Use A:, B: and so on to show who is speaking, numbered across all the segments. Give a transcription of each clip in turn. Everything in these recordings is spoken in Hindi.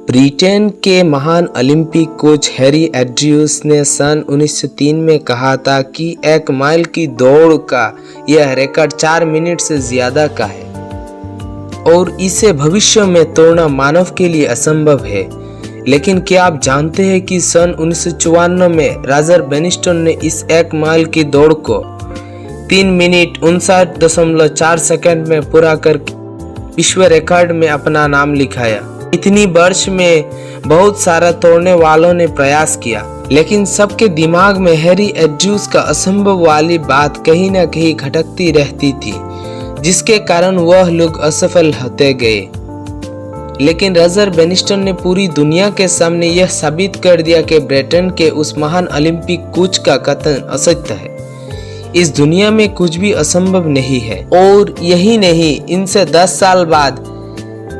A: ब्रिटेन के महान ओलंपिक कोच हैरी एंड्रयूज ने सन 1903 में कहा था कि 1 माइल की दौड़ का यह रिकॉर्ड 4 मिनट से ज्यादा का है और इसे भविष्य में तोड़ना मानव के लिए असंभव है। लेकिन क्या आप जानते हैं कि सन 1954 में रॉजर बेनिस्टन ने इस 1 माइल की दौड़ को 3 मिनट 59.4 सेकंड में पूरा कर विश्व रिकॉर्ड में अपना नाम लिखाया। इतनी वर्ष में बहुत सारा तोड़ने वालों ने प्रयास किया, लेकिन सबके दिमाग में हैरी एंड्रयूज का असंभव वाली बात कहीं न कहीं खटकती रहती थी, जिसके कारण वह लोग असफल होते गए। लेकिन रॉजर बेनिस्टन ने पूरी दुनिया के सामने यह साबित कर दिया कि ब्रिटेन के उस महान ओलंपिक कोच का कथन असत्य है। इस दुनिया में कुछ भी असंभव नहीं है। और यही नहीं, इनसे 10 साल बाद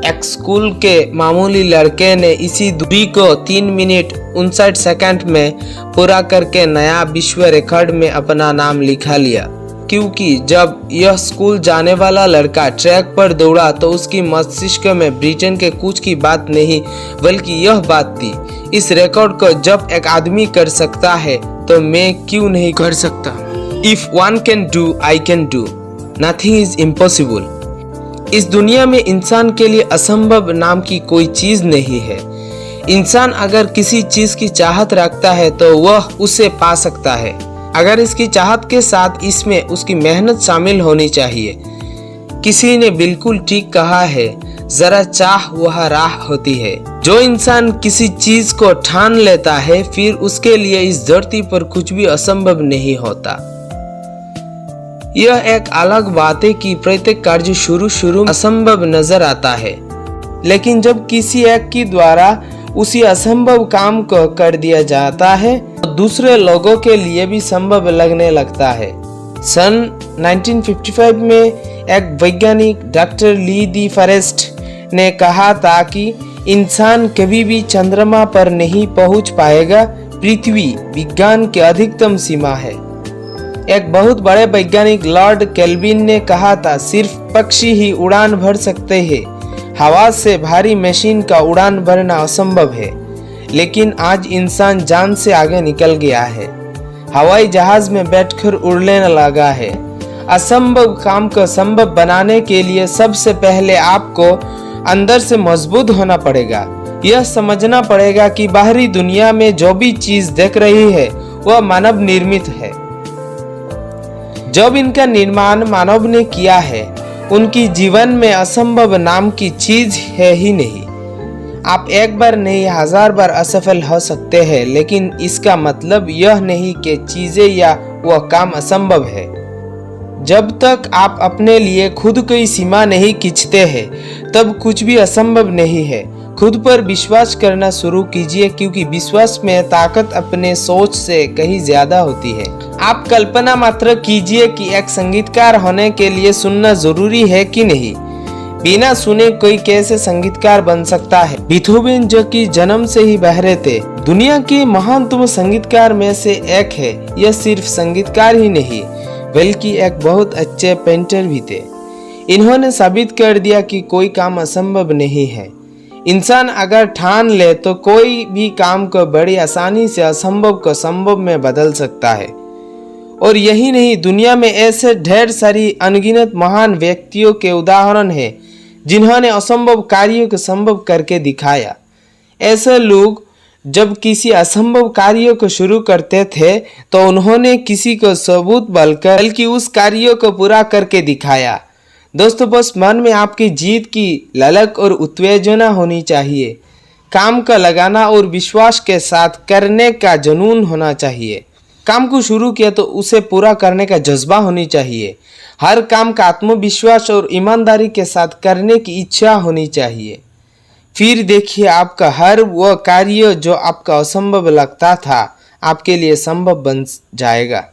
A: एक स्कूल के मामूली लड़के ने इसी दूरी को 3 मिनट 59 सेकंड में पूरा करके नया विश्व रिकॉर्ड में अपना नाम लिखा लिया। क्योंकि जब यह स्कूल जाने वाला लड़का ट्रैक पर दौड़ा तो उसकी मस्तिष्क में ब्रिटेन के कुछ की बात नहीं बल्कि यह बात थी, इस रिकॉर्ड को जब एक आदमी कर सकता है तो मैं क्यों नहीं कर सकता। If one can do, I can do. Nothing is impossible. इस दुनिया में इंसान के लिए असंभव नाम की कोई चीज नहीं है। इंसान अगर किसी चीज की चाहत रखता है तो वह उसे पा सकता है, अगर इसकी चाहत के साथ इसमें उसकी मेहनत शामिल होनी चाहिए। किसी ने बिल्कुल ठीक कहा है, जरा चाह वह राह होती है। जो इंसान किसी चीज को ठान लेता है फिर उसके लिए इस धरती पर कुछ भी असंभव नहीं होता। यह एक अलग बात है कि प्रत्येक कार्य शुरू में असंभव नजर आता है, लेकिन जब किसी एक के द्वारा उसी असंभव काम को कर दिया जाता है तो दूसरे लोगों के लिए भी संभव लगने लगता है। सन 1955 में एक वैज्ञानिक डॉक्टर ली दी फॉरेस्ट ने कहा था कि इंसान कभी भी चंद्रमा पर नहीं पहुंच पाएगा, पृथ्वी विज्ञान की अधिकतम सीमा है। एक बहुत बड़े वैज्ञानिक लॉर्ड केल्विन ने कहा था, सिर्फ पक्षी ही उड़ान भर सकते हैं, हवा से भारी मशीन का उड़ान भरना असंभव है। लेकिन आज इंसान जान से आगे निकल गया है, हवाई जहाज में बैठकर उड़ने लगा है। असंभव काम को संभव बनाने के लिए सबसे पहले आपको अंदर से मजबूत होना पड़ेगा। यह समझना पड़ेगा कि बाहरी दुनिया में जो भी चीज देख रही है वह मानव निर्मित है। जब इनका निर्माण मानव ने किया है, उनकी जीवन में असंभव नाम की चीज है ही नहीं। आप एक बार नहीं 1000 बार असफल हो सकते हैं, लेकिन इसका मतलब यह नहीं कि चीजें या वह काम असंभव है। जब तक आप अपने लिए खुद कोई सीमा नहीं खींचते हैं तब कुछ भी असंभव नहीं है। खुद पर विश्वास करना शुरू कीजिए, क्योंकि विश्वास में ताकत अपने सोच से कहीं ज्यादा होती है। आप कल्पना मात्र कीजिए कि एक संगीतकार होने के लिए सुनना जरूरी है कि नहीं। बिना सुने कोई कैसे संगीतकार बन सकता है। बीथोवेन जो कि जन्म से ही बहरे थे, दुनिया के महानतम संगीतकार में से एक है। यह सिर्फ संगीतकार ही नहीं बल्कि एक बहुत अच्छे पेंटर भी थे। इन्होंने साबित कर दिया कि कोई काम असंभव नहीं है। इंसान अगर ठान ले तो कोई भी काम को बड़ी आसानी से असंभव को संभव में बदल सकता है। और यही नहीं, दुनिया में ऐसे ढेर सारी अनगिनत महान व्यक्तियों के उदाहरण हैं जिन्होंने असंभव कार्यों को संभव करके दिखाया। ऐसे लोग जब किसी असंभव कार्य को शुरू करते थे तो उन्होंने किसी को सबूत बल्कि उस कार्य को पूरा करके दिखाया। दोस्तों, बस मन में आपकी जीत की ललक और उत्तेजना होनी चाहिए। काम का लगाना और विश्वास के साथ करने का जुनून होना चाहिए। काम को शुरू किया तो उसे पूरा करने का जज्बा होनी चाहिए। हर काम का आत्मविश्वास और ईमानदारी के साथ करने की इच्छा होनी चाहिए। फिर देखिए, आपका हर वह कार्य जो आपका असंभव लगता था आपके लिए संभव बन जाएगा।